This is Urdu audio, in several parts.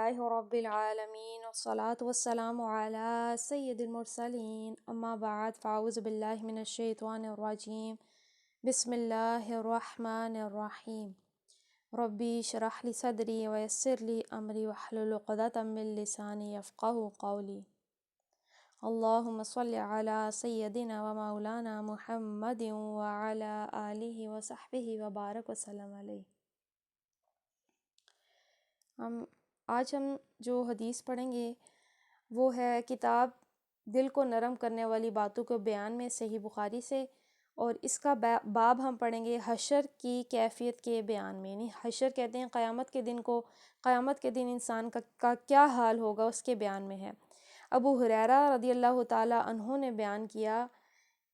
للہ رب العالمین والصلاة والسلام علی سید المرسلین اما بعد فاعوذ باللہ من الشیطان الرجیم بسم اللہ الرحمن الرحیم ربی اشرح لی صدری ویسر لی امری واحلل عقدۃ من لسانی یفقہوا قولی اللہم صلی علی سیدنا و مولانا محمد وعلی آلہ وصحبہ وبارک وسلم علیہ۔ آج ہم جو حدیث پڑھیں گے وہ ہے کتاب دل کو نرم کرنے والی باتوں کے بیان میں صحیح بخاری سے، اور اس کا باب ہم پڑھیں گے حشر کی کیفیت کے بیان میں، یعنی حشر کہتے ہیں قیامت کے دن کو، قیامت کے دن انسان کا کیا حال ہوگا اس کے بیان میں ہے۔ ابو ہریرہ رضی اللہ تعالیٰ عنہ نے بیان کیا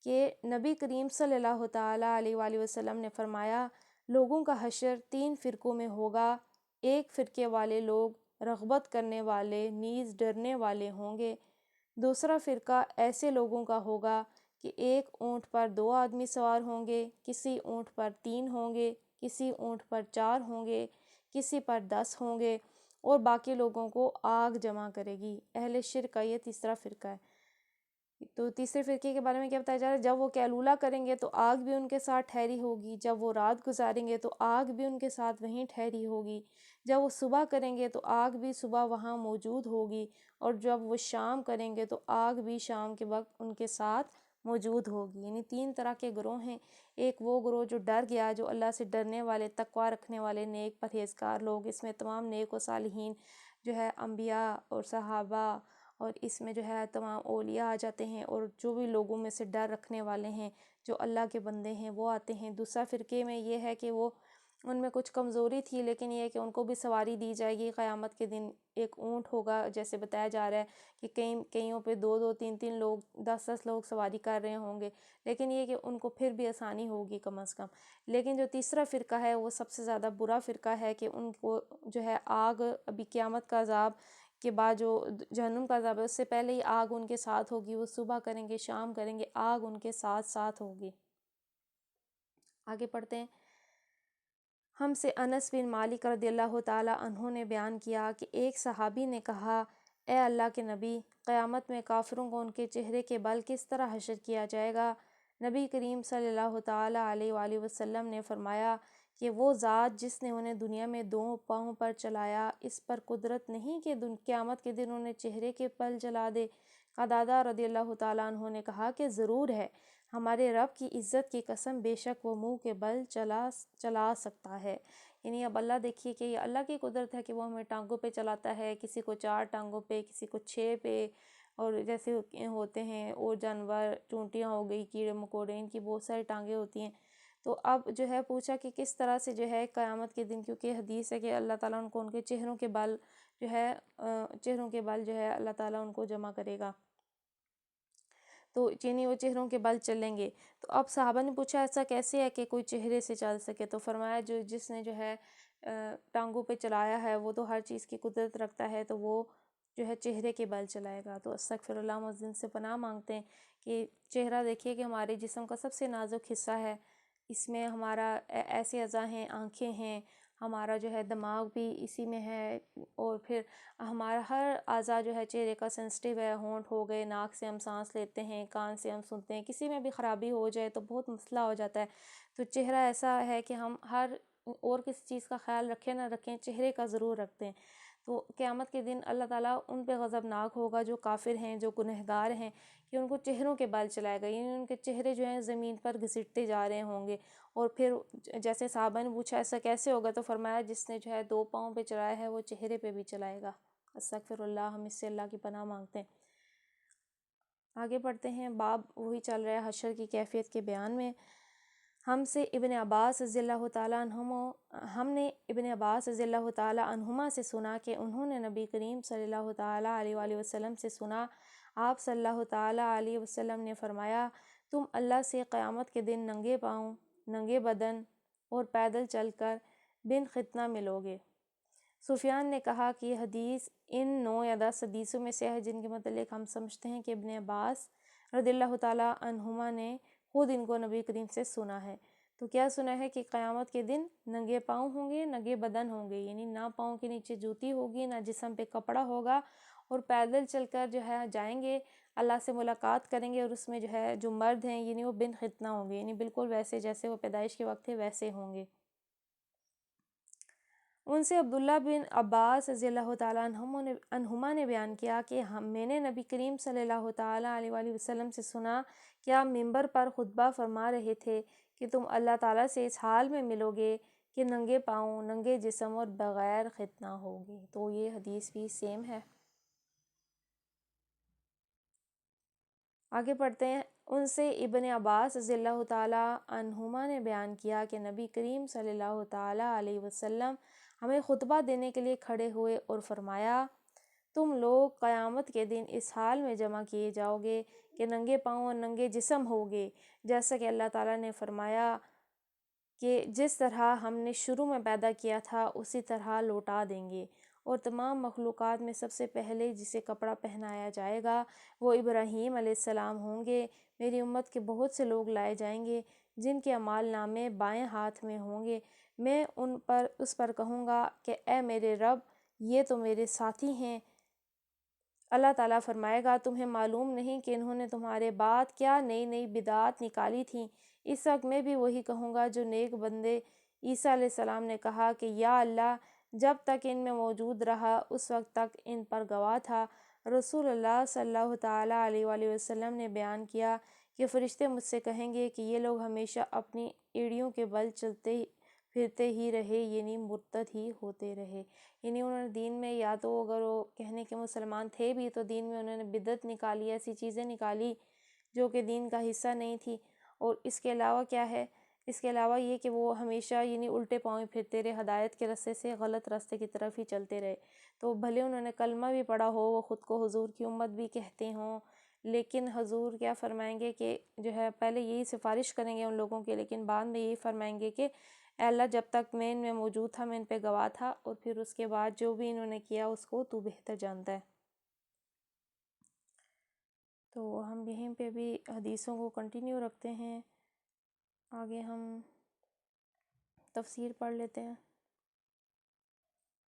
کہ نبی کریم صلی اللہ تعالیٰ علیہ وآلہ وسلم نے فرمایا، لوگوں کا حشر 3 فرقوں میں ہوگا۔ ایک فرقے والے لوگ رغبت کرنے والے نیز ڈرنے والے ہوں گے۔ دوسرا فرقہ ایسے لوگوں کا ہوگا کہ ایک اونٹ پر 2 آدمی سوار ہوں گے، کسی اونٹ پر 3 ہوں گے، کسی اونٹ پر 4 ہوں گے، کسی پر 10 ہوں گے، اور باقی لوگوں کو آگ جمع کرے گی۔ اہل شرک کا یہ تیسرا فرقہ ہے۔ تو تیسرے فرقے کے بارے میں کیا بتایا جا رہا ہے؟ جب وہ قیلولہ کریں گے تو آگ بھی ان کے ساتھ ٹھہری ہوگی، جب وہ رات گزاریں گے تو آگ بھی ان کے ساتھ وہیں ٹھہری ہوگی، جب وہ صبح کریں گے تو آگ بھی صبح وہاں موجود ہوگی، اور جب وہ شام کریں گے تو آگ بھی شام کے وقت ان کے ساتھ موجود ہوگی۔ یعنی 3 طرح کے گروہ ہیں۔ ایک وہ گروہ جو ڈر گیا، جو اللہ سے ڈرنے والے، تقویٰ رکھنے والے، نیک پرہیزگار لوگ، اس میں تمام نیک و صالحین جو ہے انبیاء اور صحابہ، اور اس میں جو ہے تمام اولیاء آ جاتے ہیں، اور جو بھی لوگوں میں سے ڈر رکھنے والے ہیں، جو اللہ کے بندے ہیں، وہ آتے ہیں۔ دوسرا فرقے میں یہ ہے کہ وہ ان میں کچھ کمزوری تھی، لیکن یہ ہے کہ ان کو بھی سواری دی جائے گی قیامت کے دن۔ ایک اونٹ ہوگا، جیسے بتایا جا رہا ہے کہ کئیوں پہ 2 3 لوگ، 10 لوگ سواری کر رہے ہوں گے، لیکن یہ کہ ان کو پھر بھی آسانی ہوگی کم از کم۔ لیکن جو تیسرا فرقہ ہے وہ سب سے زیادہ برا فرقہ ہے کہ ان کو جو ہے آگ، ابھی قیامت کا عذاب کے بعد جو جہنم کا عذاب ہے اس سے پہلے ہی آگ ان کے ساتھ ہوگی۔ وہ صبح کریں گے، شام کریں گے، آگ ان کے ساتھ ساتھ ہوگی۔ آگے پڑھتے ہیں۔ ہم سے انس بن مالک رضی اللہ تعالیٰ عنہ نے بیان کیا کہ ایک صحابی نے کہا، اے اللہ کے نبی، قیامت میں کافروں کو ان کے چہرے کے بل کس طرح حشر کیا جائے گا؟ نبی کریم صلی اللہ تعالیٰ علیہ وآلہ وسلم نے فرمایا کہ وہ ذات جس نے انہیں دنیا میں 2 پاؤں پر چلایا، اس پر قدرت نہیں کہ قیامت کے دن انہیں چہرے کے بل جلا دے؟ قتادہ رضی اللہ تعالیٰ عنہ نے کہا کہ ضرور ہے، ہمارے رب کی عزت کی قسم، بے شک وہ منہ کے بل چلا سکتا ہے۔ یعنی اب اللہ دیکھیے کہ یہ اللہ کی قدرت ہے کہ وہ ہمیں ٹانگوں پہ چلاتا ہے، کسی کو 4 ٹانگوں پہ، کسی کو 6 پہ، اور جیسے ہوتے ہیں اور جانور، چونٹیاں ہو گئی، کیڑے مکوڑے، ان کی بہت ساری ٹانگیں ہوتی ہیں۔ تو اب جو ہے پوچھا کہ کس طرح سے جو ہے قیامت کے دن، کیونکہ حدیث ہے کہ اللہ تعالیٰ ان کے چہروں کے بل جو ہے اللہ تعالیٰ ان کو جمع کرے گا، تو چینی وہ چہروں کے بل چلیں گے۔ تو اب صحابہ نے پوچھا ایسا کیسے ہے کہ کوئی چہرے سے چل سکے؟ تو فرمایا جس نے جو ہے ٹانگوں پہ چلایا ہے وہ تو ہر چیز کی قدرت رکھتا ہے، تو وہ جو ہے چہرے کے بل چلائے گا۔ تو استغفر اللہ، مؤذن سے پناہ مانگتے ہیں کہ چہرہ دیکھیے کہ ہمارے جسم کا سب سے نازک حصہ ہے، اس میں ہمارا ایسے اعضاء ہیں، آنکھیں ہیں، ہمارا جو ہے دماغ بھی اسی میں ہے، اور پھر ہمارا ہر اعضاء جو ہے چہرے کا سینسٹیو ہے۔ ہونٹ ہو گئے، ناک سے ہم سانس لیتے ہیں، کان سے ہم سنتے ہیں، کسی میں بھی خرابی ہو جائے تو بہت مسئلہ ہو جاتا ہے۔ تو چہرہ ایسا ہے کہ ہم ہر اور کسی چیز کا خیال رکھیں نہ رکھیں، چہرے کا ضرور رکھتے ہیں۔ تو قیامت کے دن اللہ تعالیٰ ان پہ غضبناک ہوگا جو کافر ہیں، جو گنہگار ہیں، کہ ان کو چہروں کے بل چلائے گا، یعنی ان کے چہرے جو ہیں زمین پر گھسٹتے جا رہے ہوں گے۔ اور پھر جیسے صحابہ نے پوچھا ایسا کیسے ہوگا؟ تو فرمایا جس نے جو ہے 2 پاؤں پہ چلایا ہے وہ چہرے پہ بھی چلائے گا۔ استغفر اللہ، ہم اس سے اللہ کی پناہ مانگتے ہیں۔ آگے پڑھتے ہیں۔ باب وہی چل رہا ہے حشر کی کیفیت کے بیان میں۔ ہم نے ابن عباس رضی اللہ تعالیٰ عنہما سے سنا کہ انہوں نے نبی کریم صلی اللہ تعالیٰ علیہ وآلہ وسلم سے سنا، آپ صلی اللہ تعالیٰ علیہ وسلم نے فرمایا، تم اللہ سے قیامت کے دن ننگے پاؤں، ننگے بدن اور پیدل چل کر بن ختنہ ملو گے۔ سفیان نے کہا کہ یہ حدیث ان 9 یا 10 حدیثوں میں سے ہے جن کے متعلق ہم سمجھتے ہیں کہ ابن عباس رضی اللہ تعالیٰ عنہما نے خود ان کو نبی کریم سے سنا ہے۔ تو کیا سنا ہے کہ قیامت کے دن ننگے پاؤں ہوں گے، ننگے بدن ہوں گے، یعنی نہ پاؤں کے نیچے جوتی ہوگی، نہ جسم پہ کپڑا ہوگا، اور پیدل چل کر جو ہے جائیں گے، اللہ سے ملاقات کریں گے، اور اس میں جو ہے جو مرد ہیں یعنی وہ بن ختنہ ہوں گے، یعنی بالکل ویسے جیسے وہ پیدائش کے وقت تھے ویسے ہوں گے۔ ان سے عبداللہ بن عباس رضی اللہ تعالیٰ عنہما نے بیان کیا کہ میں نے نبی کریم صلی اللہ تعالیٰ علیہ وآلہ وسلم سے سنا کہ آپ ممبر پر خطبہ فرما رہے تھے کہ تم اللہ تعالیٰ سے اس حال میں ملو گے کہ ننگے پاؤں، ننگے جسم اور بغیر ختنہ ہوگے۔ تو یہ حدیث بھی سیم ہے۔ آگے پڑھتے ہیں۔ ان سے ابن عباس رضی اللہ تعالیٰ عنہما نے بیان کیا کہ نبی کریم صلی اللہ تعالیٰ علیہ وسلم ہمیں خطبہ دینے کے لیے کھڑے ہوئے اور فرمایا، تم لوگ قیامت کے دن اس حال میں جمع کیے جاؤ گے کہ ننگے پاؤں اور ننگے جسم ہوگے، جیسا کہ اللہ تعالیٰ نے فرمایا کہ جس طرح ہم نے شروع میں پیدا کیا تھا اسی طرح لوٹا دیں گے، اور تمام مخلوقات میں سب سے پہلے جسے کپڑا پہنایا جائے گا وہ ابراہیم علیہ السلام ہوں گے۔ میری امت کے بہت سے لوگ لائے جائیں گے جن کے اعمال نامے بائیں ہاتھ میں ہوں گے، میں اس پر کہوں گا کہ اے میرے رب، یہ تو میرے ساتھی ہیں۔ اللہ تعالیٰ فرمائے گا، تمہیں معلوم نہیں کہ انہوں نے تمہارے بعد کیا نئی نئی بدعات نکالی تھیں۔ اس وقت میں بھی وہی کہوں گا جو نیک بندے عیسیٰ علیہ السلام نے کہا کہ یا اللہ، جب تک ان میں موجود رہا اس وقت تک ان پر گواہ تھا۔ رسول اللہ صلی اللہ تعالیٰ علیہ وآلہ وسلم نے بیان کیا کہ فرشتے مجھ سے کہیں گے کہ یہ لوگ ہمیشہ اپنی ایڑیوں کے بل چلتے پھرتے ہی رہے، یعنی مرتد ہی ہوتے رہے، یعنی انہوں نے دین میں یا تو اگر وہ کہنے کے مسلمان تھے بھی تو دین میں انہوں نے بدعت نکالی، ایسی چیزیں نکالی جو کہ دین کا حصہ نہیں تھی۔ اور اس کے علاوہ کیا ہے؟ اس کے علاوہ یہ کہ وہ ہمیشہ یعنی الٹے پاؤں پھرتے رہے، ہدایت کے رستے سے غلط راستے کی طرف ہی چلتے رہے۔ تو بھلے انہوں نے کلمہ بھی پڑھا ہو، وہ خود کو حضور کی امت بھی کہتے ہوں، لیکن حضور کیا فرمائیں گے کہ جو ہے پہلے یہی سفارش کریں گے ان لوگوں کے، لیکن بعد میں یہی فرمائیں گے کہ اے اللہ، جب تک میں ان میں موجود تھا میں ان پہ گواہ تھا، اور پھر اس کے بعد جو بھی انہوں نے کیا اس کو تو بہتر جانتا ہے۔ تو ہم یہیں پہ بھی حدیثوں کو کنٹینیو رکھتے ہیں، آگے ہم تفسیر پڑھ لیتے ہیں۔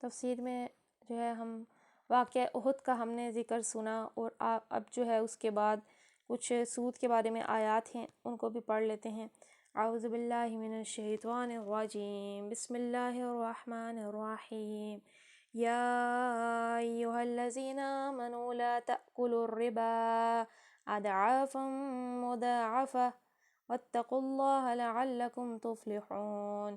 تفسیر میں جو ہے ہم واقعہ احد کا ہم نے ذکر سنا، اور اب جو ہے اس کے بعد کچھ سود کے بارے میں آیات ہیں ان کو بھی پڑھ لیتے ہیں۔ اعوذ باللہ من الشیطان الرجیم، بسم اللہ الرحمن الرحیم، یا ایہا الذین آمنوا لا تأکلوا الربا اضعافا مضاعفہ واتقوا اللہ لعلکم تفلحون۔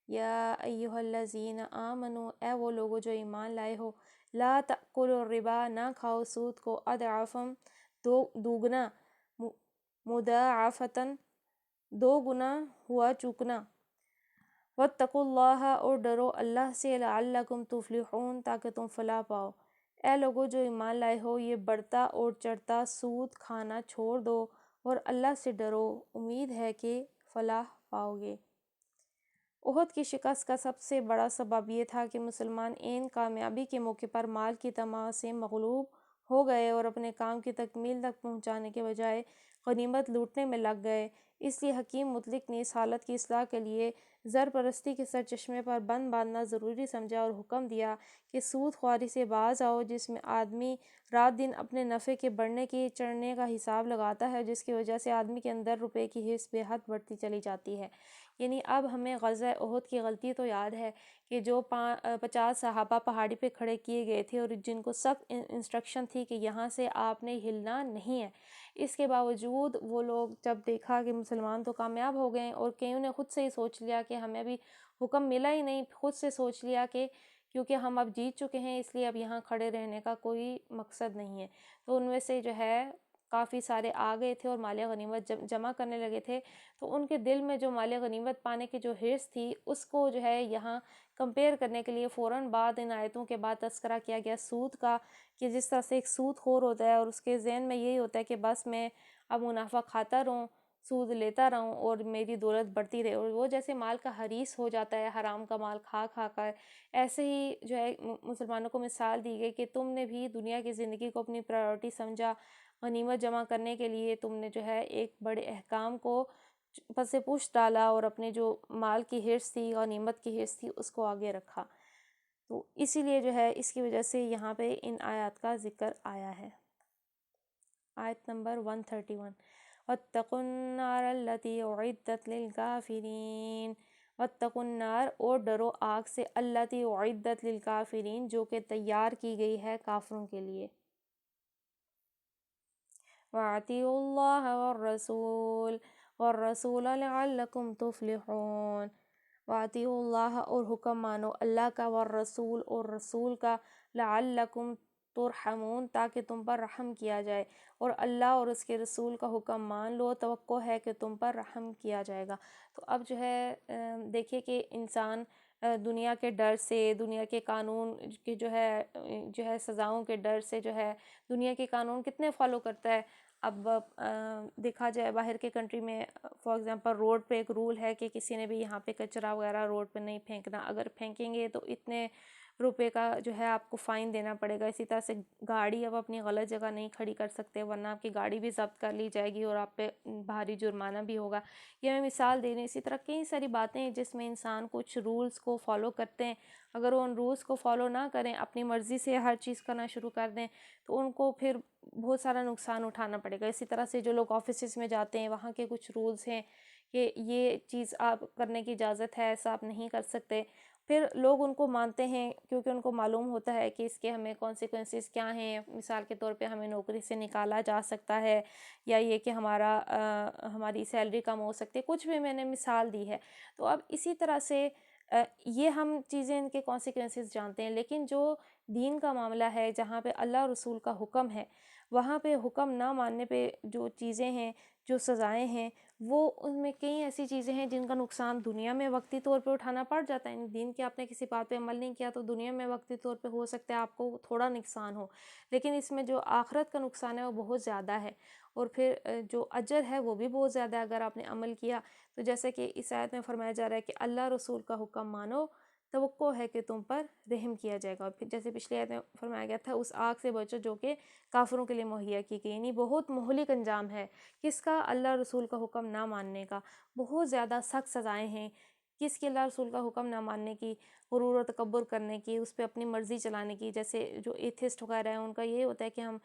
یا ایہا الذین آمنوا، اے وہ لوگو جو ایمان لائے ہو، لا تأکلوا الربا، نہ کھاؤ سود کو، اضعافا دوگنا، مضاعفتاً دو گنا ہوا چکنا، واتقوا اللہ، اور ڈرو اللہ سے، لعلکم تفلحون، تاکہ تم فلاح پاؤ۔ اے لوگو جو ایمان لائے ہو، یہ بڑھتا اور چڑھتا سود کھانا چھوڑ دو اور اللہ سے ڈرو، امید ہے کہ فلاح پاؤ گے۔ احد کی شکست کا سب سے بڑا سبب یہ تھا کہ مسلمان عین کامیابی کے موقع پر مال کی طمع سے مغلوب ہو گئے اور اپنے کام کی تکمیل تک پہنچانے کے بجائے غنیمت لوٹنے میں لگ گئے۔ اس لیے حکیم مطلق نے اس حالت کی اصلاح کے لیے زر پرستی کے سرچشمے پر بند باندھنا ضروری سمجھا اور حکم دیا کہ سود خواری سے باز آؤ، جس میں آدمی رات دن اپنے نفع کے بڑھنے کی چڑھنے کا حساب لگاتا ہے، جس کی وجہ سے آدمی کے اندر روپے کی حرص بے حد بڑھتی چلی جاتی ہے۔ یعنی اب ہمیں غزوہ احد کی غلطی تو یاد ہے کہ جو 50 صحابہ پہاڑی پہ کھڑے کیے گئے تھے اور جن کو سخت انسٹرکشن تھی کہ یہاں سے آپ نے ہلنا نہیں ہے، اس کے باوجود وہ لوگ جب دیکھا کہ مسلمان تو کامیاب ہو گئے، اور کئیوں نے خود سے ہی سوچ لیا کہ ہمیں ابھی حکم ملا ہی نہیں، خود سے سوچ لیا کہ کیونکہ ہم اب جیت چکے ہیں اس لیے اب یہاں کھڑے رہنے کا کوئی مقصد نہیں ہے۔ تو ان میں سے جو ہے کافی سارے آ گئے تھے اور مال غنیمت جمع کرنے لگے تھے، تو ان کے دل میں جو مال غنیمت پانے کی جو حرص تھی اس کو جو ہے یہاں کمپیئر کرنے کے لیے فوراً بعد ان آیتوں کے بعد تذکرہ کیا گیا سود کا، کہ جس طرح سے ایک سود خور ہوتا ہے اور اس کے ذہن میں یہی ہوتا ہے کہ بس میں اب منافع کھاتا رہوں، سود لیتا رہوں اور میری دولت بڑھتی رہے، اور وہ جیسے مال کا حریص ہو جاتا ہے حرام کا مال کھا کھا کر، ایسے ہی جو ہے مسلمانوں کو مثال دی گئی کہ تم نے بھی دنیا کی زندگی کو اپنی پرائیورٹی سمجھا، غنیمت جمع کرنے کے لیے تم نے جو ہے ایک بڑے احکام کو پس پوچھ ڈالا اور اپنے جو مال کی حرص تھی اور نعمت کی حرص تھی اس کو آگے رکھا۔ تو اسی لیے جو ہے اس کی وجہ سے یہاں پہ ان آیات کا ذکر آیا ہے۔ آیت نمبر 131، وَاتَّقُوا النَّارَ الَّتِي أُعِدَّتْ لِلْكَافِرِينَ، وَاتَّقُوا النَّارَ اور ڈرو آگ سے، الَّتِي أُعِدَّتْ لِلْكَافِرِينَ جو کہ تیار کی گئی ہے کافروں کے لیے۔ وَأَطِيعُوا اللَّهَ وَالرَّسُولَ لَعَلَّكُمْ تُفْلِحُونَ۔ وَأَطِيعُوا اللَّهَ اور حکم مانو اللہ کا، والرسول اور رسول کا، لعلکم ترحمون تاکہ تم پر رحم کیا جائے، اور اللہ اور اس کے رسول کا حکم مان لو، توقع ہے کہ تم پر رحم کیا جائے گا۔ تو اب جو ہے دیکھیے کہ انسان دنیا کے ڈر سے، دنیا کے قانون کے جو ہے سزاؤں کے ڈر سے جو ہے دنیا کے قانون کتنے فالو کرتا ہے۔ اب دیکھا جائے باہر کے کنٹری میں فار ایگزامپل روڈ پہ ایک رول ہے کہ کسی نے بھی یہاں پہ کچرا وغیرہ روڈ پہ نہیں پھینکنا، اگر پھینکیں گے تو اتنے روپے کا جو ہے آپ کو فائن دینا پڑے گا۔ اسی طرح سے گاڑی اب اپنی غلط جگہ نہیں کھڑی کر سکتے ورنہ آپ کی گاڑی بھی ضبط کر لی جائے گی اور آپ پہ بھاری جرمانہ بھی ہوگا۔ یہ میں مثال دے رہی ہوں، اسی طرح کئی ساری باتیں ہیں جس میں انسان کچھ رولز کو فالو کرتے ہیں، اگر وہ ان رولز کو فالو نہ کریں، اپنی مرضی سے ہر چیز کرنا شروع کر دیں تو ان کو پھر بہت سارا نقصان اٹھانا پڑے گا۔ اسی طرح سے جو لوگ آفیسز میں جاتے ہیں وہاں کے کچھ رولز ہیں کہ یہ چیز آپ کرنے کی اجازت ہے، ایسا آپ نہیں کر سکتے، پھر لوگ ان کو مانتے ہیں کیونکہ ان کو معلوم ہوتا ہے کہ اس کے ہمیں کانسیکوینسز کیا ہیں۔ مثال کے طور پہ ہمیں نوکری سے نکالا جا سکتا ہے، یا یہ کہ ہماری سیلری کم ہو سکتی ہے، کچھ بھی میں نے مثال دی ہے۔ تو اب اسی طرح سے یہ ہم چیزیں ان کے کانسیکوینسز جانتے ہیں، لیکن جو دین کا معاملہ ہے جہاں پہ اللہ رسول کا حکم ہے، وہاں پہ حکم نہ ماننے پہ جو چیزیں ہیں، جو سزائیں ہیں، وہ ان میں کئی ایسی چیزیں ہیں جن کا نقصان دنیا میں وقتی طور پہ اٹھانا پڑ جاتا ہے۔ یعنی دین کے آپ نے کسی بات پہ عمل نہیں کیا تو دنیا میں وقتی طور پہ ہو سکتا ہے آپ کو تھوڑا نقصان ہو، لیکن اس میں جو آخرت کا نقصان ہے وہ بہت زیادہ ہے، اور پھر جو اجر ہے وہ بھی بہت زیادہ ہے اگر آپ نے عمل کیا۔ تو جیسے کہ اس آیت میں فرمایا جا رہا ہے کہ اللہ رسول کا حکم مانو، توقع ہے کہ تم پر رحم کیا جائے گا، اور پھر جیسے پچھلے آیت میں فرمایا گیا تھا اس آگ سے بچو جو کہ کافروں کے لیے مہیا کی گئی، یعنی بہت مہلک انجام ہے کس کا؟ اللہ رسول کا حکم نہ ماننے کا، بہت زیادہ سخت سزائیں ہیں کس کی؟ اللہ رسول کا حکم نہ ماننے کی، غرور و تکبر کرنے کی، اس پہ اپنی مرضی چلانے کی۔ جیسے جو ایتھسٹ وغیرہ ہیں ان کا یہ ہوتا ہے کہ ہم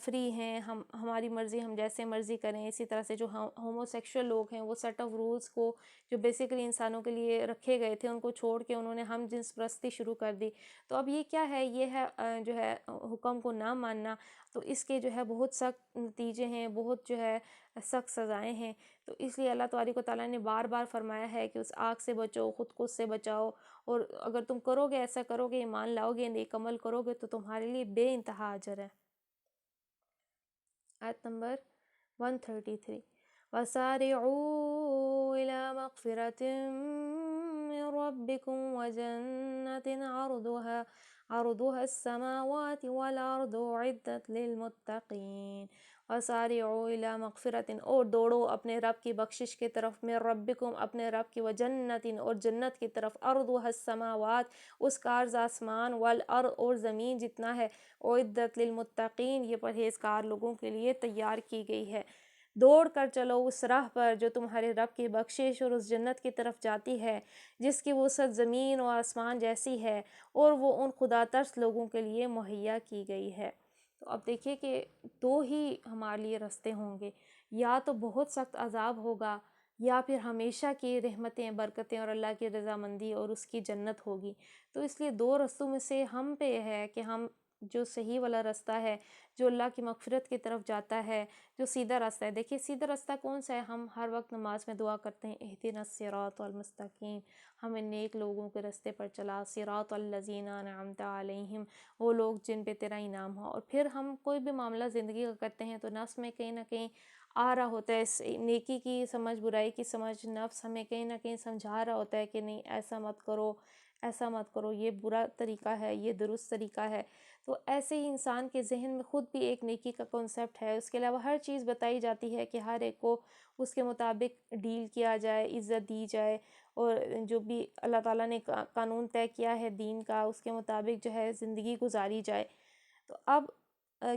فری ہیں، ہماری مرضی، ہم جیسے مرضی کریں۔ اسی طرح سے جو ہومو سیکشول لوگ ہیں وہ سیٹ آف رولز کو جو بیسیکلی انسانوں کے لیے رکھے گئے تھے ان کو چھوڑ کے انہوں نے ہم جنس پرستی شروع کر دی۔ تو اب یہ کیا ہے؟ یہ ہے جو ہے حکم کو نہ ماننا، تو اس کے جو ہے بہت سخت نتیجے ہیں، بہت جو ہے سخت سزائیں ہیں۔ تو اس لیے اللہ تبارک و تعالیٰ نے بار بار فرمایا ہے کہ اس آگ سے بچو، خود کو اس سے بچاؤ، اور اگر تم کرو گے، ایسا کرو گے، ایمان لاؤ گے، نیک عمل کرو گے تو تمہارے لیے بے انتہا اجر ہے۔ آیت نمبر 133، وَسَارِعُوا إِلَى مَغْفِرَةٍ مِّن رَّبِّكُمْ وَجَنَّةٍ عَرْضُهَا السَّمَاوَاتُ وَالْأَرْضُ أُعِدَّتْ لِلْمُتَّقِينَ۔ وَسَارِعُوا إِلَى مَغْفِرَةٍ اور دوڑو اپنے رب کی بخشش کی طرف، مِّن رَّبِّكُمْ اپنے رب کی، وَجَنَّةٍ اور جنت کی طرف، عَرْضُهَا السَّمَاوَاتُ اس کا عرض آسمان، وَالْأَرْضُ اور زمین جتنا ہے، اُعِدَّتْ لِلْمُتَّقِينَ یہ پرہیزگار لوگوں کے لیے تیار کی گئی ہے۔ دوڑ کر چلو اس راہ پر جو تمہارے رب کی بخشش اور اس جنت کی طرف جاتی ہے جس کی وسعت زمین و آسمان جیسی ہے، اور وہ ان خدا ترس لوگوں کے لیے مہیا کی گئی ہے۔ تو اب دیکھیے کہ دو ہی ہمارے لیے راستے ہوں گے، یا تو بہت سخت عذاب ہوگا، یا پھر ہمیشہ کی رحمتیں، برکتیں اور اللہ کی رضامندی اور اس کی جنت ہوگی۔ تو اس لیے دو رستوں میں سے ہم پہ ہے کہ ہم جو صحیح والا راستہ ہے، جو اللہ کی مغفرت کی طرف جاتا ہے، جو سیدھا راستہ ہے۔ دیکھیے سیدھا راستہ کون سا ہے؟ ہم ہر وقت نماز میں دعا کرتے ہیں اہدنا الصراط المستقیم، ہمیں نیک لوگوں کے راستے پر چلا، صراط الذین انعمت علیہم، وہ لوگ جن پہ تیرا انعام ہو۔ اور پھر ہم کوئی بھی معاملہ زندگی کا کرتے ہیں تو نفس میں کہیں نہ کہیں آ رہا ہوتا ہے نیکی کی سمجھ، برائی کی سمجھ، نفس ہمیں کہیں نہ کہیں سمجھا رہا ہوتا ہے کہ نہیں ایسا مت کرو، ایسا مت کرو، یہ برا طریقہ ہے، یہ درست طریقہ ہے۔ تو ایسے ہی انسان کے ذہن میں خود بھی ایک نیکی کا کنسیپٹ ہے، اس کے علاوہ ہر چیز بتائی جاتی ہے کہ ہر ایک کو اس کے مطابق ڈیل کیا جائے، عزت دی جائے، اور جو بھی اللہ تعالیٰ نے قانون طے کیا ہے دین کا اس کے مطابق جو ہے زندگی گزاری جائے۔ تو اب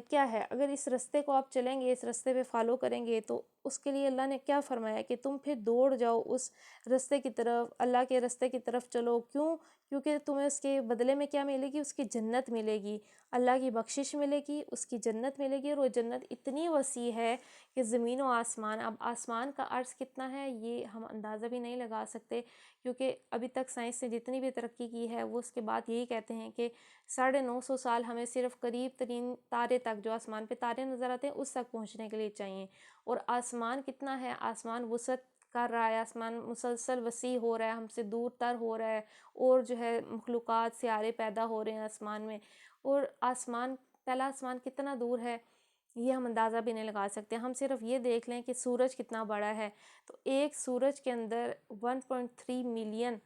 کیا ہے، اگر اس رستے کو آپ چلیں گے، اس رستے پہ فالو کریں گے، تو اس کے لیے اللہ نے کیا فرمایا کہ تم پھر دوڑ جاؤ اس رستے کی طرف، اللہ کے رستے کی طرف چلو۔ کیوں؟ کیونکہ تمہیں اس کے بدلے میں کیا ملے گی؟ اس کی جنت ملے گی، اللہ کی بخشش ملے گی، اس کی جنت ملے گی، اور وہ جنت اتنی وسیع ہے کہ زمین و آسمان، اب آسمان کا عرض کتنا ہے یہ ہم اندازہ بھی نہیں لگا سکتے، کیونکہ ابھی تک سائنس نے جتنی بھی ترقی کی ہے وہ اس کے بعد یہی کہتے ہیں کہ 950 سال ہمیں صرف قریب ترین تارے تک، جو آسمان پہ تارے نظر آتے ہیں، اس تک پہنچنے کے لیے چاہیے۔ اور آسمان کتنا ہے، آسمان وسعت کر رہا ہے، آسمان مسلسل وسیع ہو رہا ہے، ہم سے دور تر ہو رہا ہے، اور جو ہے مخلوقات سیارے پیدا ہو رہے ہیں آسمان میں، اور آسمان، پہلا آسمان کتنا دور ہے یہ ہم اندازہ بھی نہیں لگا سکتے۔ ہم صرف یہ دیکھ لیں کہ سورج کتنا بڑا ہے، تو ایک سورج کے اندر 1.3 ملین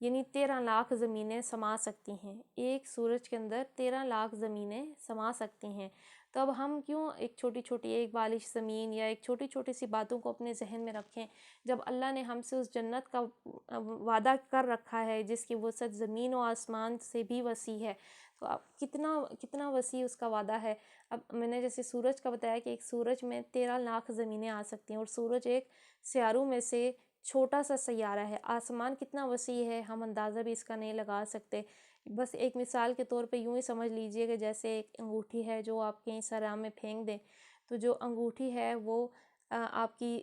یعنی 13 لاکھ زمینیں سما سکتی ہیں، ایک سورج کے اندر 13 لاکھ زمینیں سما سکتی ہیں۔ تو اب ہم کیوں ایک چھوٹی چھوٹی ایک بالش زمین یا ایک چھوٹی چھوٹی سی باتوں کو اپنے ذہن میں رکھیں، جب اللہ نے ہم سے اس جنت کا وعدہ کر رکھا ہے جس کی وسعت زمین و آسمان سے بھی وسیع ہے، تو اب کتنا وسیع اس کا وعدہ ہے۔ اب میں نے جیسے سورج کا بتایا کہ ایک سورج میں 13 لاکھ زمینیں آ سکتی ہیں، اور سورج ایک سیاروں میں سے چھوٹا سا سیارہ ہے۔ آسمان کتنا وسیع ہے ہم اندازہ بھی اس کا نہیں لگا سکتے۔ بس ایک مثال کے طور پہ یوں ہی سمجھ لیجئے کہ جیسے ایک انگوٹھی ہے جو آپ کہیں سرا میں پھینک دیں، تو جو انگوٹھی ہے وہ آپ کی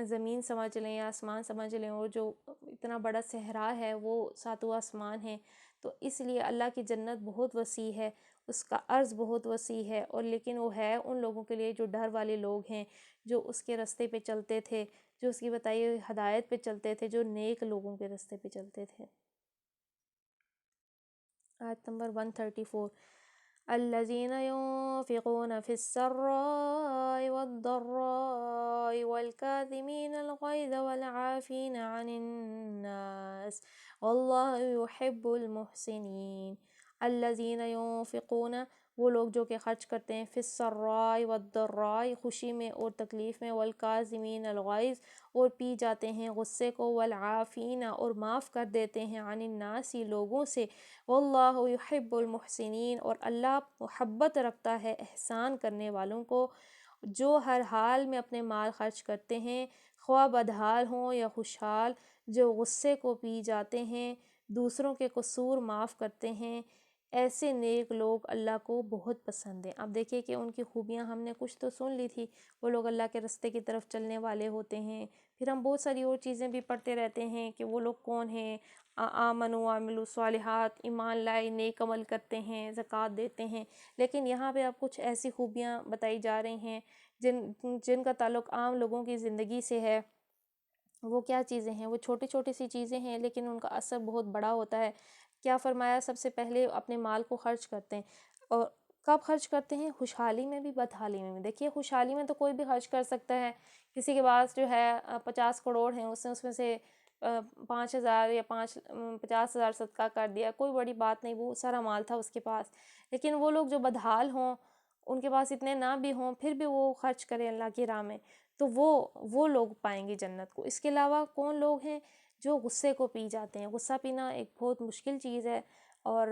زمین سمجھ لیں یا آسمان سمجھ لیں، اور جو اتنا بڑا صحرا ہے وہ ساتوں آسمان ہے۔ تو اس لیے اللہ کی جنت بہت وسیع ہے، اس کا عرض بہت وسیع ہے، اور لیکن وہ ہے ان لوگوں کے لیے جو ڈر والے لوگ ہیں، جو اس کے رستے پہ چلتے تھے، جو اس کی بتائی ہوئی ہدایت پہ چلتے تھے، جو نیک لوگوں کے رستے پہ چلتے تھے۔ آیت نمبر 134، الذين ينفقون في السراء والضراء والكاظمين الغيظ والعافين عن الناس والله يحب المحسنين۔ الذين ينفقون، وہ لوگ جو کہ خرچ کرتے ہیں، فی السراء والضراء، خوشی میں اور تکلیف میں، والکاظمین الغیظ، اور پی جاتے ہیں غصے کو، والعافین، اور معاف کر دیتے ہیں، عن الناس، لوگوں سے، واللہ یحب المحسنین، اور اللہ محبت رکھتا ہے احسان کرنے والوں کو، جو ہر حال میں اپنے مال خرچ کرتے ہیں، خواہ بدحال ہوں یا خوشحال، جو غصے کو پی جاتے ہیں، دوسروں کے قصور معاف کرتے ہیں، ایسے نیک لوگ اللہ کو بہت پسند ہیں۔ اب دیکھیے کہ ان کی خوبیاں ہم نے کچھ تو سن لی تھی، وہ لوگ اللہ کے رستے کی طرف چلنے والے ہوتے ہیں، پھر ہم بہت ساری اور چیزیں بھی پڑھتے رہتے ہیں کہ وہ لوگ کون ہیں، آمنوا وعملوا الصالحات، ایمان لائے، نیک عمل کرتے ہیں، زکوٰۃ دیتے ہیں، لیکن یہاں پہ اب کچھ ایسی خوبیاں بتائی جا رہی ہیں جن کا تعلق عام لوگوں کی زندگی سے ہے۔ وہ کیا چیزیں ہیں؟ وہ چھوٹی چھوٹی سی چیزیں ہیں لیکن ان کا اثر بہت بڑا ہوتا ہے۔ کیا فرمایا؟ سب سے پہلے اپنے مال کو خرچ کرتے ہیں، اور کب خرچ کرتے ہیں؟ خوشحالی میں بھی، بدحالی میں بھی۔ دیکھیے خوشحالی میں تو کوئی بھی خرچ کر سکتا ہے، کسی کے پاس جو ہے 50 کروڑ ہیں، اس میں سے 5,000 یا 50,000 صدقہ کر دیا، کوئی بڑی بات نہیں، وہ سارا مال تھا اس کے پاس۔ لیکن وہ لوگ جو بدحال ہوں، ان کے پاس اتنے نہ بھی ہوں، پھر بھی وہ خرچ کریں اللہ کی راہ میں، تو وہ لوگ پائیں گے جنت کو۔ اس کے علاوہ کون لوگ ہیں؟ جو غصے کو پی جاتے ہیں۔ غصہ پینا ایک بہت مشکل چیز ہے، اور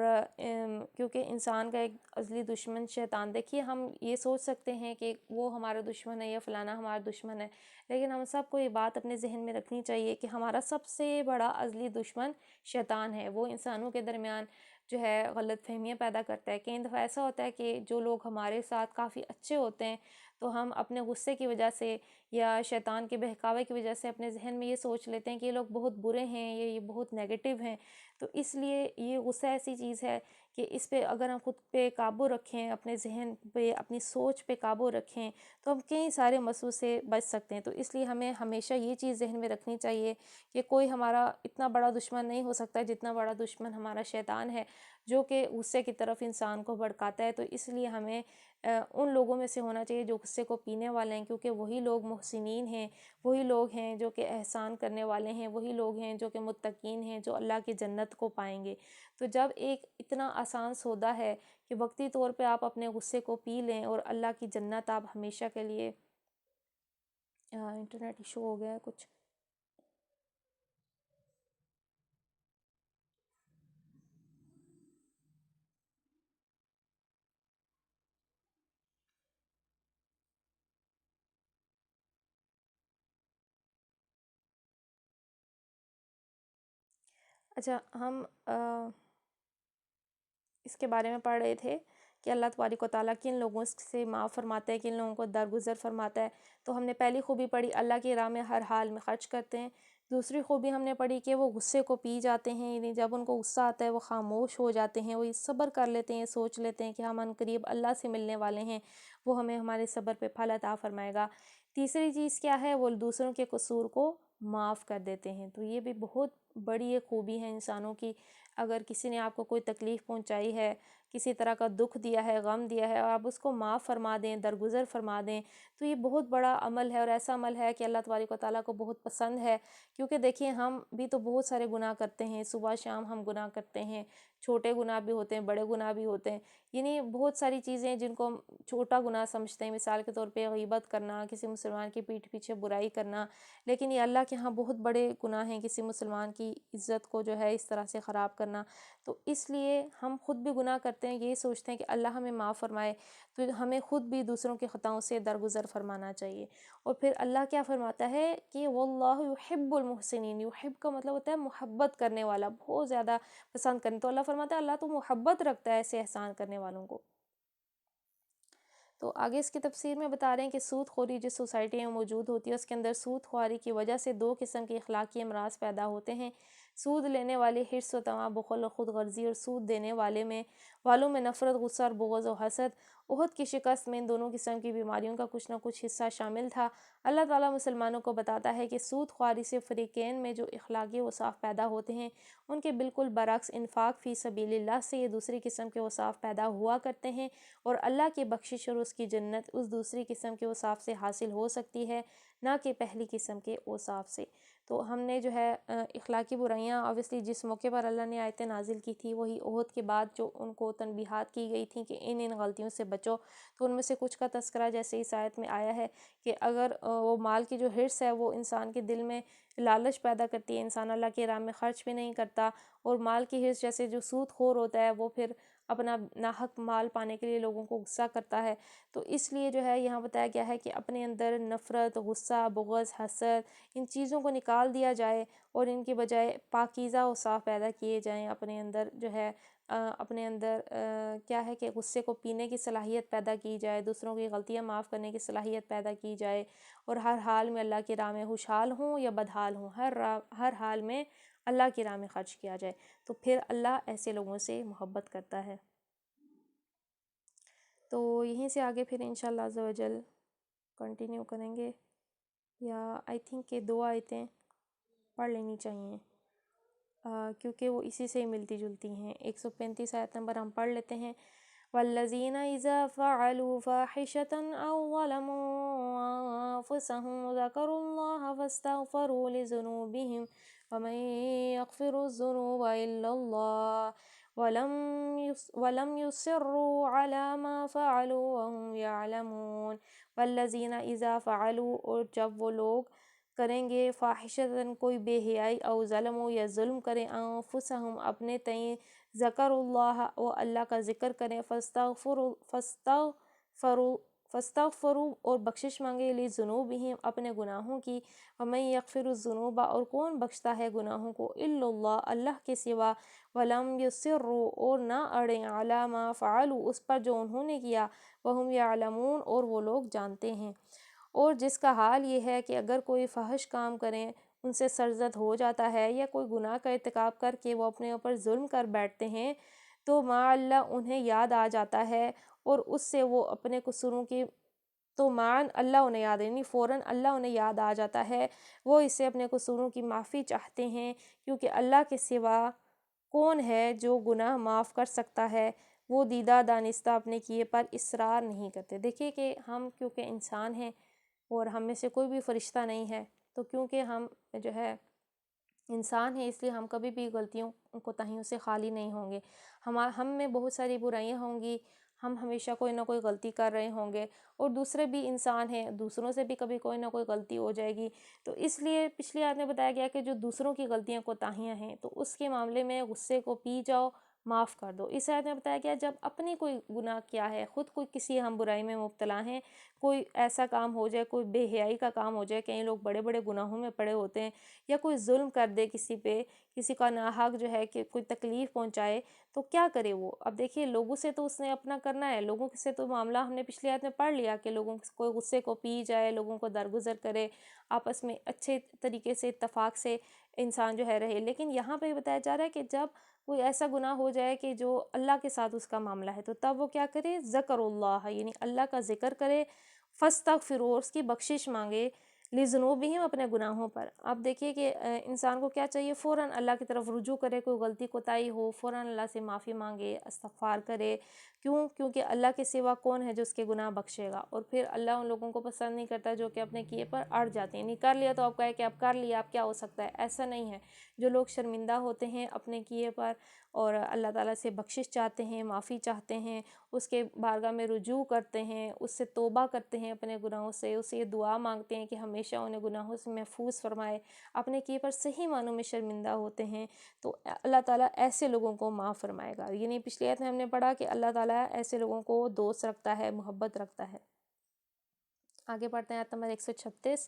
کیونکہ انسان کا ایک ازلی دشمن شیطان، دیکھیے ہم یہ سوچ سکتے ہیں کہ وہ ہمارا دشمن ہے یا فلانا ہمارا دشمن ہے، لیکن ہم سب کو یہ بات اپنے ذہن میں رکھنی چاہیے کہ ہمارا سب سے بڑا ازلی دشمن شیطان ہے۔ وہ انسانوں کے درمیان جو ہے غلط فہمیاں پیدا کرتا ہے۔ کئی دفعہ ایسا ہوتا ہے کہ جو لوگ ہمارے ساتھ کافی اچھے ہوتے ہیں، تو ہم اپنے غصے کی وجہ سے یا شیطان کے بہکاوے کی وجہ سے اپنے ذہن میں یہ سوچ لیتے ہیں کہ یہ لوگ بہت برے ہیں، یہ بہت نیگیٹو ہیں۔ تو اس لیے یہ غصہ ایسی چیز ہے کہ اس پہ اگر ہم خود پہ قابو رکھیں، اپنے ذہن پہ، اپنی سوچ پہ قابو رکھیں، تو ہم کئی سارے مسئلوں سے بچ سکتے ہیں۔ تو اس لیے ہمیں ہمیشہ یہ چیز ذہن میں رکھنی چاہیے کہ کوئی ہمارا اتنا بڑا دشمن نہیں ہو سکتا جتنا بڑا دشمن ہمارا شیطان ہے، جو کہ غصے کی طرف انسان کو بھڑکاتا ہے۔ تو اس لیے ہمیں ان لوگوں میں سے ہونا چاہیے جو غصے کو پینے والے ہیں، کیونکہ وہی لوگ محسنین ہیں، وہی لوگ ہیں جو کہ احسان کرنے والے ہیں، وہی لوگ ہیں جو کہ متقین ہیں، جو اللہ کی جنت کو پائیں گے۔ تو جب ایک اتنا آسان سودا ہے کہ وقتی طور پہ آپ اپنے غصے کو پی لیں اور اللہ کی جنت آپ ہمیشہ کے لیے، انٹرنیٹ ایشو ہو گیا ہے کچھ۔ اچھا، ہم اس کے بارے میں پڑھ رہے تھے کہ اللہ تبارک و تعالیٰ کن لوگوں سے معاف فرماتا ہے، کن لوگوں کو درگزر فرماتا ہے۔ تو ہم نے پہلی خوبی پڑھی اللہ کی راہ میں ہر حال میں خرچ کرتے ہیں۔ دوسری خوبی ہم نے پڑھی کہ وہ غصے کو پی جاتے ہیں، یعنی جب ان کو غصہ آتا ہے وہ خاموش ہو جاتے ہیں، وہ صبر کر لیتے ہیں، سوچ لیتے ہیں کہ ہم عنقریب اللہ سے ملنے والے ہیں، وہ ہمیں ہمارے صبر پہ پھل عطا فرمائے گا۔ تیسری چیز کیا ہے؟ وہ دوسروں کے قصور کو معاف کر دیتے ہیں۔ تو یہ بھی بہت بڑی ایک خوبی ہے انسانوں کی۔ اگر کسی نے آپ کو کوئی تکلیف پہنچائی ہے، کسی طرح کا دکھ دیا ہے، غم دیا ہے، اور آپ اس کو معاف فرما دیں، درگزر فرما دیں، تو یہ بہت بڑا عمل ہے، اور ایسا عمل ہے کہ اللہ تبارک و تعالیٰ کو بہت پسند ہے۔ کیونکہ دیکھیں ہم بھی تو بہت سارے گناہ کرتے ہیں، صبح شام ہم گناہ کرتے ہیں، چھوٹے گناہ بھی ہوتے ہیں، بڑے گناہ بھی ہوتے ہیں، یعنی بہت ساری چیزیں جن کو ہم چھوٹا گناہ سمجھتے ہیں، مثال کے طور پہ غیبت کرنا، کسی مسلمان کی پیٹھ پیچھے برائی کرنا، لیکن یہ اللہ کے ہاں بہت بڑے گناہ ہیں، کسی مسلمان کی عزت کو جو ہے اس طرح سے خراب کرنا۔ تو اس لیے ہم خود بھی گناہ کرتے ہیں، یہی سوچتے ہیں کہ اللہ ہمیں معاف فرمائے، تو ہمیں خود بھی دوسروں کے خطاؤں سے درگزر فرمانا چاہیے۔ اور پھر اللہ کیا فرماتا ہے کہ واللہ یحب المحسنین، یحب کا مطلب ہوتا ہے محبت کرنے والا، بہت زیادہ پسند کرنے۔ تو اللہ فرماتا ہے اللہ تو محبت رکھتا ہے ایسے احسان کرنے والوں کو۔ تو آگے اس کی تفسیر میں بتا رہے ہیں کہ سود خوری جس سوسائٹی میں موجود ہوتی ہے، اس کے اندر سود خواری کی وجہ سے دو قسم کے اخلاقی امراض پیدا ہوتے ہیں۔ سود لینے والے حرص و طمع، بخل و خود غرضی، اور سود دینے والوں میں نفرت، غصہ اور بغض و حسد۔ احد کی شکست میں ان دونوں قسم کی بیماریوں کا کچھ نہ کچھ حصہ شامل تھا۔ اللہ تعالیٰ مسلمانوں کو بتاتا ہے کہ سود خواری سے فریقین میں جو اخلاقی اوصاف پیدا ہوتے ہیں، ان کے بالکل برعکس انفاق فی سبیل اللہ سے یہ دوسری قسم کے اوصاف پیدا ہوا کرتے ہیں، اور اللہ کی بخشش اور اس کی جنت اس دوسری قسم کے اوصاف سے حاصل ہو سکتی ہے، نہ کہ پہلی قسم کے اوصاف سے۔ تو ہم نے جو ہے اخلاقی برائیاں اوبیسلی جس موقع پر اللہ نے آیتیں نازل کی تھی وہی احد کے بعد جو ان کو تنبیہات کی گئی تھیں کہ ان غلطیوں سے بچو، تو ان میں سے کچھ کا تذکرہ جیسے اس آیت میں آیا ہے کہ اگر وہ مال کی جو حرص ہے وہ انسان کے دل میں لالچ پیدا کرتی ہے، انسان اللہ کی راہ میں خرچ بھی نہیں کرتا، اور مال کی حرص جیسے جو سود خور ہوتا ہے وہ پھر اپنا ناحق مال پانے کے لیے لوگوں کو غصہ کرتا ہے۔ تو اس لیے جو ہے یہاں بتایا گیا ہے کہ اپنے اندر نفرت، غصہ، بغض، حسد، ان چیزوں کو نکال دیا جائے، اور ان کے بجائے پاکیزہ اوصاف پیدا کیے جائیں اپنے اندر جو ہے اپنے اندر کیا ہے کہ غصے کو پینے کی صلاحیت پیدا کی جائے، دوسروں کی غلطیاں معاف کرنے کی صلاحیت پیدا کی جائے، اور ہر حال میں اللہ کی راہ میں خوشحال ہوں یا بدحال ہوں، ہر حال میں اللہ کی راہ میں خرچ کیا جائے، تو پھر اللہ ایسے لوگوں سے محبت کرتا ہے۔ تو یہیں سے آگے پھر انشاءاللہ عز و جل کنٹینیو کریں گے، یا آئی تھنک کہ 2 آیتیں پڑھ لینی چاہیے کیونکہ وہ اسی سے ملتی جلتی ہیں۔ 135 آیت نمبر ہم پڑھ لیتے ہیں۔ والذین اذا فعلوا فاحشة او ظلموا انفسهم ذکروا اللہ فاستغفروا لذنوبهم ومن یغفر الذنوب الا اللہ ولم يصروا على ما فعلوا وهم يعلمون۔ والذین اذا فعلوا، اور جب وہ لوگ کریں گے فاحشتاً کوئی بے حیائی، او ظلموا یا ظلم کریں، انفسہم اپنے تئیں، ذکر اللہ وہ اللہ کا ذکر کریں، فاستغفروا اور بخشش مانگے، لذنوبہم اپنے گناہوں کی، ومن یغفر الذنوب اور کون بخشتا ہے گناہوں کو، الا اللہ اللہ کے سوا، ولم یصروا اور نہ اڑیں، علی ما فعلوا اس پر جو انہوں نے کیا، وہم یعلمون اور وہ لوگ جانتے ہیں۔ اور جس کا حال یہ ہے کہ اگر کوئی فحش کام کریں ان سے سرزد ہو جاتا ہے، یا کوئی گناہ کا ارتکاب کر کے وہ اپنے اوپر ظلم کر بیٹھتے ہیں، تو ما اللہ انہیں یاد آ جاتا ہے، اور اس سے وہ اپنے قصوروں کی، تو معاً اللہ انہیں یاد، یعنی فوراً اللہ انہیں یاد آ جاتا ہے، وہ اس سے اپنے قصوروں کی معافی چاہتے ہیں، کیونکہ اللہ کے سوا کون ہے جو گناہ معاف کر سکتا ہے، وہ دیدہ دانستہ اپنے کیے پر اصرار نہیں کرتے۔ دیکھیے کہ ہم کیونکہ انسان ہیں اور ہم میں سے کوئی بھی فرشتہ نہیں ہے، تو کیونکہ ہم جو ہے انسان ہیں، اس لیے ہم کبھی بھی غلطیوں کوتاہیوں سے خالی نہیں ہوں گے، ہم میں بہت ساری برائیاں ہوں گی، ہم ہمیشہ کوئی نہ کوئی غلطی کر رہے ہوں گے، اور دوسرے بھی انسان ہیں، دوسروں سے بھی کبھی کوئی نہ کوئی غلطی ہو جائے گی۔ تو اس لیے پچھلی آیت میں بتایا گیا کہ جو دوسروں کی غلطیاں کوتاہیاں ہیں تو اس کے معاملے میں غصے کو پی جاؤ، معاف کر دو۔ اس آیت میں بتایا گیا جب اپنی کوئی گناہ کیا ہے، خود کوئی کسی ہم برائی میں مبتلا ہیں، کوئی ایسا کام ہو جائے، کوئی بے حیائی کا کام ہو جائے، کئی لوگ بڑے بڑے گناہوں میں پڑے ہوتے ہیں، یا کوئی ظلم کر دے کسی پہ، کسی کا ناحق جو ہے کہ کوئی تکلیف پہنچائے، تو کیا کرے وہ؟ اب دیکھیے لوگوں سے تو اس نے اپنا کرنا ہے، لوگوں سے تو معاملہ ہم نے پچھلی آیت میں پڑھ لیا کہ لوگوں کو غصے کو پی جائے، لوگوں کو درگزر کرے، آپس میں اچھے طریقے سے اتفاق سے انسان جو ہے رہے۔ لیکن یہاں پہ بتایا جا رہا ہے کہ جب کوئی ایسا گناہ ہو جائے کہ جو اللہ کے ساتھ اس کا معاملہ ہے، تو تب وہ کیا کرے؟ ذکر اللہ، یعنی اللہ کا ذکر کرے، فاستغفروا، اس کی بخشش مانگے، لذنوبہم، اپنے گناہوں پر۔ اب دیکھیے کہ انسان کو کیا چاہیے؟ فوراً اللہ کی طرف رجوع کرے، کوئی غلطی کوتاہی ہو فوراً اللہ سے معافی مانگے، استغفار کرے۔ کیونکہ اللہ کے سوا کون ہے جو اس کے گناہ بخشے گا؟ اور پھر اللہ ان لوگوں کو پسند نہیں کرتا جو کہ اپنے کیے پر اڑ جاتے ہیں، نہیں کر لیا تو اب کہے کہ اب کر لیا، اب کیا ہو سکتا ہے؟ ایسا نہیں ہے۔ جو لوگ شرمندہ ہوتے ہیں اپنے کیے پر اور اللہ تعالیٰ سے بخشش چاہتے ہیں، معافی چاہتے ہیں، اس کے بارگاہ میں رجوع کرتے ہیں، اس سے توبہ کرتے ہیں اپنے گناہوں سے، اس سے یہ دعا مانگتے ہیں کہ ہمیشہ انہیں گناہوں سے محفوظ فرمائے، اپنے کیے پر صحیح معنوں میں شرمندہ ہوتے ہیں، تو اللہ تعالیٰ ایسے لوگوں کو معاف فرمائے گا۔ یعنی پچھلی آیت میں ہم نے پڑھا کہ اللہ تعالیٰ ایسے لوگوں کو دوست رکھتا ہے، محبت رکھتا ہے۔ آگے پڑھتے ہیں آیت نمبر 136۔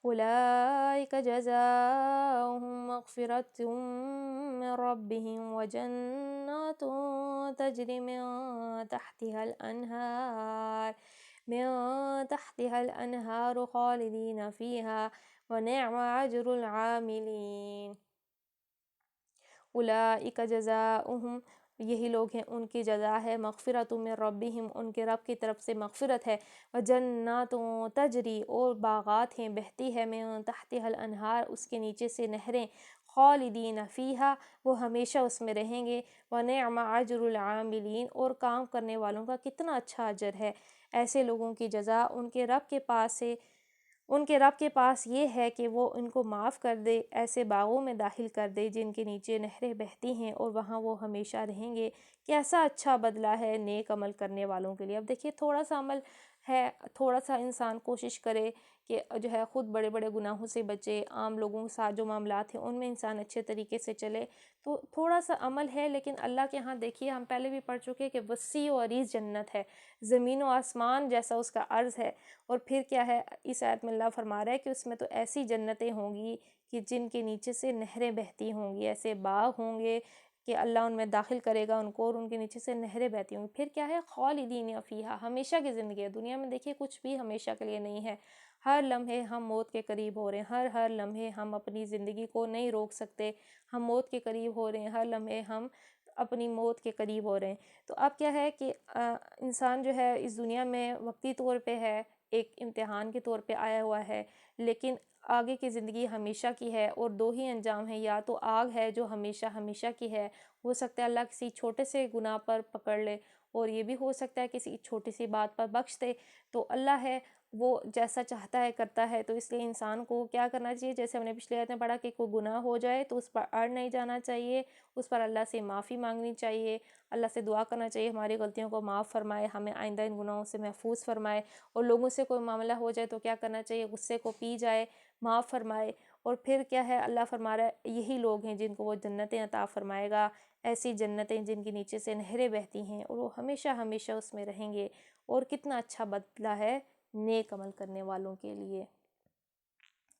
أولئك جزاؤهم مغفرة من ربهم وجنات تجري من تحتها الأنهار خالدين فيها ونعم أجر العاملين۔ اولئک جزاؤہم، یہی لوگ ہیں ان کی جزا ہے، مغفرۃ من ربہم، ان کے رب کی طرف سے مغفرت ہے، وجنات تجری، اور باغات ہیں بہتی ہے، من تحتها الانہار، اس کے نیچے سے نہریں، خالدین فیہا، وہ ہمیشہ اس میں رہیں گے، ونعم اجر العاملین، اور کام کرنے والوں کا کتنا اچھا اجر ہے۔ ایسے لوگوں کی جزا ان کے رب کے پاس سے، ان کے رب کے پاس یہ ہے کہ وہ ان کو معاف کر دے، ایسے باغوں میں داخل کر دے جن کے نیچے نہریں بہتی ہیں، اور وہاں وہ ہمیشہ رہیں گے۔ کیسا اچھا بدلہ ہے نیک عمل کرنے والوں کے لیے۔ اب دیکھیے تھوڑا سا عمل ہے، تھوڑا سا انسان کوشش کرے کہ جو ہے خود بڑے بڑے گناہوں سے بچے، عام لوگوں کے ساتھ جو معاملات ہیں ان میں انسان اچھے طریقے سے چلے، تو تھوڑا سا عمل ہے، لیکن اللہ کے ہاں دیکھیے ہم پہلے بھی پڑھ چکے کہ وسیع و عریض جنت ہے، زمین و آسمان جیسا اس کا عرض ہے۔ اور پھر کیا ہے، اس آیت میں اللہ فرما رہا ہے کہ اس میں تو ایسی جنتیں ہوں گی کہ جن کے نیچے سے نہریں بہتی ہوں گی، ایسے باغ ہوں گے کہ اللہ ان میں داخل کرے گا ان کو، اور ان کے نیچے سے نہریں بہتی ہوں گی۔ پھر کیا ہے؟ خالدین فیہا، ہمیشہ کی زندگی ہے۔ دنیا میں دیکھیے کچھ بھی ہمیشہ کے لیے نہیں ہے، ہر لمحے ہم موت کے قریب ہو رہے ہیں، ہر لمحے ہم اپنی زندگی کو نہیں روک سکتے، ہم موت کے قریب ہو رہے ہیں، ہر لمحے ہم اپنی موت کے قریب ہو رہے ہیں۔ تو اب کیا ہے کہ انسان جو ہے اس دنیا میں وقتی طور پہ ہے، ایک امتحان کے طور پہ آیا ہوا ہے، لیکن آگے کی زندگی ہمیشہ کی ہے، اور دو ہی انجام ہیں، یا تو آگ ہے جو ہمیشہ ہمیشہ کی ہے، ہو سکتا ہے اللہ کسی چھوٹے سے گناہ پر پکڑ لے، اور یہ بھی ہو سکتا ہے کسی چھوٹی سی بات پر بخش دے، تو اللہ ہے وہ جیسا چاہتا ہے کرتا ہے۔ تو اس لیے انسان کو کیا کرنا چاہیے؟ جیسے ہم نے پچھلی آیت میں پڑھا کہ کوئی گناہ ہو جائے تو اس پر اڑ نہیں جانا چاہیے، اس پر اللہ سے معافی مانگنی چاہیے، اللہ سے دعا کرنا چاہیے ہماری غلطیوں کو معاف فرمائے، ہمیں آئندہ ان گناہوں سے محفوظ فرمائے۔ اور لوگوں سے کوئی معاملہ ہو جائے تو کیا کرنا چاہیے؟ غصے کو پی جائے، معاف فرمائے۔ اور پھر کیا ہے؟ اللہ فرما رہا ہے یہی لوگ ہیں جن کو وہ جنتیں عطا فرمائے گا، ایسی جنتیں جن کے نیچے سے نہریں بہتی ہیں، اور وہ ہمیشہ ہمیشہ اس میں رہیں گے۔ اور کتنا اچھا بدلہ ہے نیک عمل کرنے والوں کے لیے۔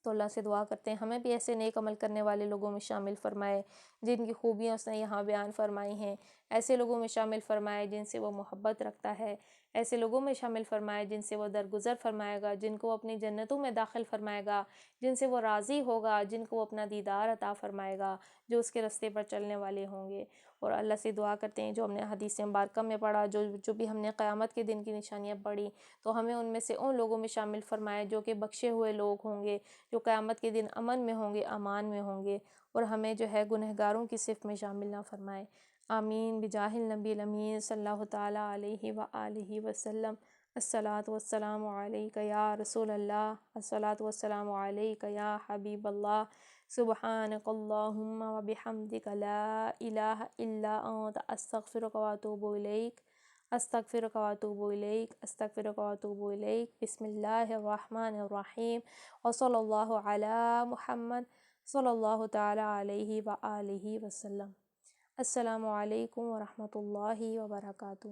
تو اللہ سے دعا کرتے ہیں ہمیں بھی ایسے نیک عمل کرنے والے لوگوں میں شامل فرمائے جن کی خوبیاں اس نے یہاں بیان فرمائی ہیں، ایسے لوگوں میں شامل فرمائے جن سے وہ محبت رکھتا ہے، ایسے لوگوں میں شامل فرمائے جن سے وہ درگزر فرمائے گا، جن کو وہ اپنی جنتوں میں داخل فرمائے گا، جن سے وہ راضی ہوگا، جن کو وہ اپنا دیدار عطا فرمائے گا، جو اس کے رستے پر چلنے والے ہوں گے۔ اور اللہ سے دعا کرتے ہیں جو ہم نے حدیث مبارکہ میں پڑھا، جو بھی ہم نے قیامت کے دن کی نشانیاں پڑھی، تو ہمیں ان میں سے ان لوگوں میں شامل فرمائے جو کہ بخشے ہوئے لوگ ہوں گے، جو قیامت کے دن امن میں ہوں گے، امان میں ہوں گے، اور ہمیں جو ہے گنہگاروں کی صف میں شامل نہ فرمائے۔ آمین بجاہ النبی الامین صلی اللہ تعالیٰ علیہ وآلہ وسلم۔ الصلاۃ والسلام علیک یا رسول اللہ، الصلاۃ والسلام علیک یا حبیب اللہ، سبحانک اللہم وبحمدک لا الہ الا انت، استغفرک واتوب الیک، استغفرک واتوب الیک، استغفرک واتوب الیک۔ بسم اللہ الرحمن الرحیم، وصلی اللہ علی محمد صلی اللہ تعالیٰ علیہ وآلہ وسلم۔ السلام علیکم ورحمۃ اللہ وبرکاتہ۔